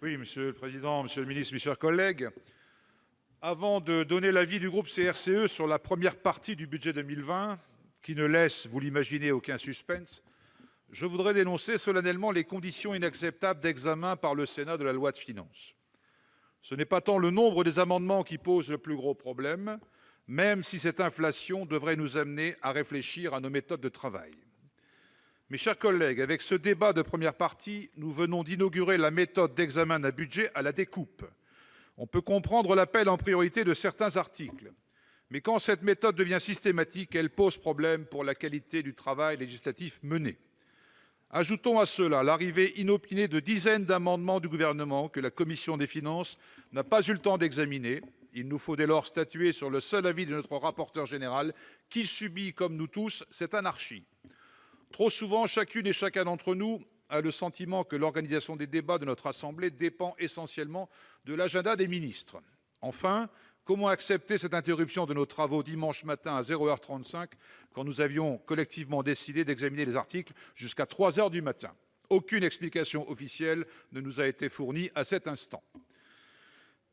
Oui, Monsieur le président, Monsieur le ministre, mes chers collègues, avant de donner l'avis du groupe CRCE sur la première partie du budget 2020, qui ne laisse, vous l'imaginez, aucun suspense, je voudrais dénoncer solennellement les conditions inacceptables d'examen par le Sénat de la loi de finances. Ce n'est pas tant le nombre des amendements qui pose le plus gros problème, même si cette inflation devrait nous amener à réfléchir à nos méthodes de travail. Mes chers collègues, avec ce débat de première partie, nous venons d'inaugurer la méthode d'examen d'un budget à la découpe. On peut comprendre l'appel en priorité de certains articles, mais quand cette méthode devient systématique, elle pose problème pour la qualité du travail législatif mené. Ajoutons à cela l'arrivée inopinée de dizaines d'amendements du gouvernement que la commission des finances n'a pas eu le temps d'examiner. Il nous faut dès lors statuer sur le seul avis de notre rapporteur général, qui subit, comme nous tous, cette anarchie. Trop souvent, chacune et chacun d'entre nous a le sentiment que l'organisation des débats de notre Assemblée dépend essentiellement de l'agenda des ministres. Enfin, comment accepter cette interruption de nos travaux dimanche matin à 0h35 quand nous avions collectivement décidé d'examiner les articles jusqu'à 3h du matin? Aucune explication officielle ne nous a été fournie à cet instant.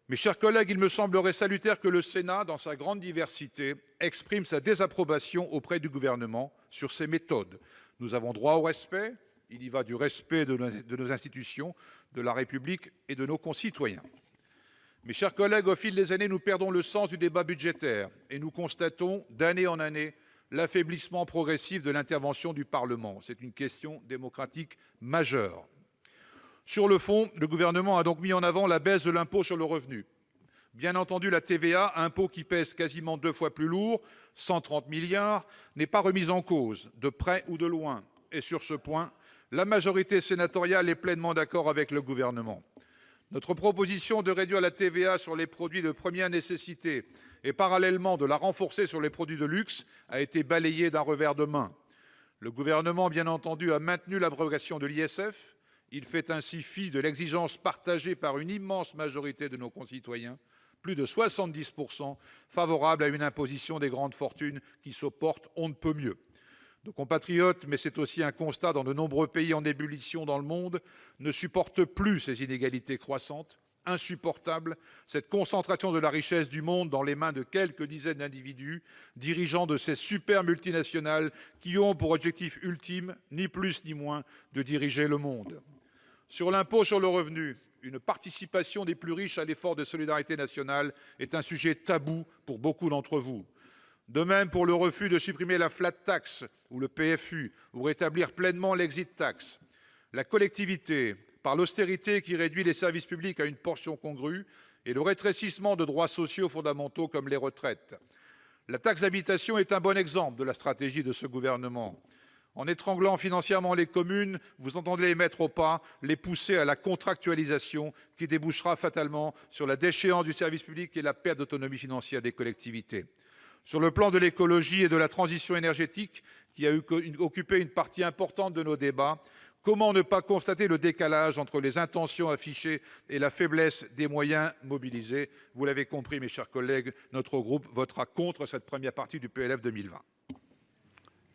Mes chers collègues, il me semblerait salutaire que le Sénat, dans sa grande diversité, exprime sa désapprobation auprès du gouvernement sur ces méthodes. Nous avons droit au respect, il y va du respect de nos institutions, de la République et de nos concitoyens. Mes chers collègues, au fil des années, nous perdons le sens du débat budgétaire et nous constatons d'année en année l'affaiblissement progressif de l'intervention du Parlement. C'est une question démocratique majeure. Sur le fond, le gouvernement a donc mis en avant la baisse de l'impôt sur le revenu. Bien entendu, la TVA, impôt qui pèse quasiment 2 fois plus lourd, 130 milliards, n'est pas remise en cause, de près ou de loin. Et sur ce point, la majorité sénatoriale est pleinement d'accord avec le gouvernement. Notre proposition de réduire la TVA sur les produits de première nécessité et parallèlement de la renforcer sur les produits de luxe a été balayée d'un revers de main. Le gouvernement, bien entendu, a maintenu l'abrogation de l'ISF. Il fait ainsi fi de l'exigence partagée par une immense majorité de nos concitoyens, plus de 70% favorables à une imposition des grandes fortunes qui se porte on ne peut mieux. Nos compatriotes, mais c'est aussi un constat dans de nombreux pays en ébullition dans le monde, ne supportent plus ces inégalités croissantes. Insupportable, cette concentration de la richesse du monde dans les mains de quelques dizaines d'individus, dirigeants de ces super multinationales qui ont pour objectif ultime, ni plus ni moins, de diriger le monde. Sur l'impôt sur le revenu, une participation des plus riches à l'effort de solidarité nationale est un sujet tabou pour beaucoup d'entre vous. De même pour le refus de supprimer la flat tax ou le PFU ou rétablir pleinement l'exit tax. La collectivité, par l'austérité qui réduit les services publics à une portion congrue et le rétrécissement de droits sociaux fondamentaux comme les retraites. La taxe d'habitation est un bon exemple de la stratégie de ce gouvernement. En étranglant financièrement les communes, vous entendez les mettre au pas, les pousser à la contractualisation qui débouchera fatalement sur la déchéance du service public et la perte d'autonomie financière des collectivités. Sur le plan de l'écologie et de la transition énergétique, qui a occupé une partie importante de nos débats, comment ne pas constater le décalage entre les intentions affichées et la faiblesse des moyens mobilisés? Vous l'avez compris, mes chers collègues, notre groupe votera contre cette première partie du PLF 2020.